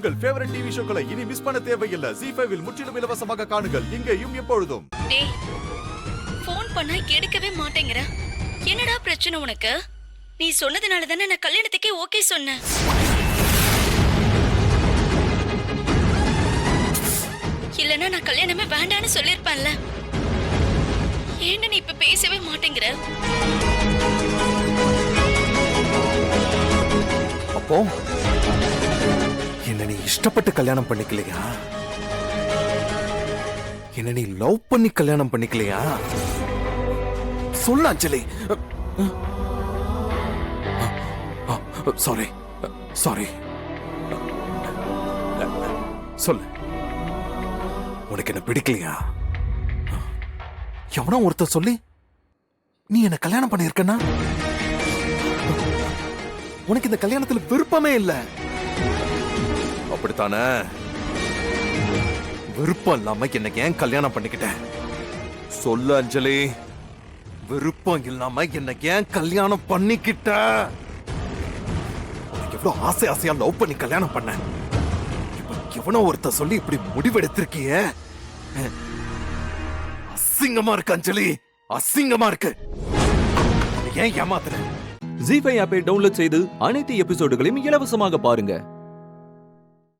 உங்கள் favourite TV ஷோக்களை இனி miss பண்ண தேவையில்லை. ZEE5 இல் முற்றிலும் இலவசமாக காணுங்கள். இங்கேயும் எப்பொழுதும். டேய், ஃபோன் பண்ணா எடுக்கவே மாட்டேங்கிற. என்னடா பிரச்சனை உனக்கு? நீ சொன்னதுனால தானே நான் கல்யாணத்துக்கே ஓகே சொன்னேன். இல்லனா நான் கல்யாணமே வேண்டான்னு சொல்லிருப்பேன்ல. ஏன்னு நீ இப்ப பேசவே மாட்டேங்கிற? அப்போ என்ன நீ இஷ்டப்பட்டு கல்யாணம் பண்ணிக்கலையா? என்ன நீ லவ் பண்ணி கல்யாணம் பண்ணிக்கலையா? சொல்ல அஞ்சலி. Sorry sorry. சொல்லு, உனக்கு என்ன பிடிக்கலையா? எவனோ ஒருத்தர் சொல்லி நீ என்ன கல்யாணம் பண்ணிருக்கனா? உனக்கு இந்த கல்யாணத்துல விருப்பமே இல்ல, அப்படித்தானே? விருப்பம் இல்லாம என்ன ஏன் கல்யாணம் பண்ணிக்கிட்ட? சொல்லு அஞ்சலி, விருப்பம் இல்லாம என்ன ஏன் கல்யாணம் பண்ணிக்கிட்ட? எவ்வளவு ஆசை ஆசையா லவ் பண்ணி கல்யாணம் பண்ண, எவனோ ஒருத்த சொல்லி இப்படி முடிவெடுத்திருக்கிய. அசிங்கமா இருக்கு அஞ்சலி, அசிங்கமா இருக்கு. ஏன் ஏமாத்துற? ZEE5 ஆப்பை டவுன்லோட் செய்து அனைத்து எபிசோடுகளையும் இலவசமாக பாருங்க.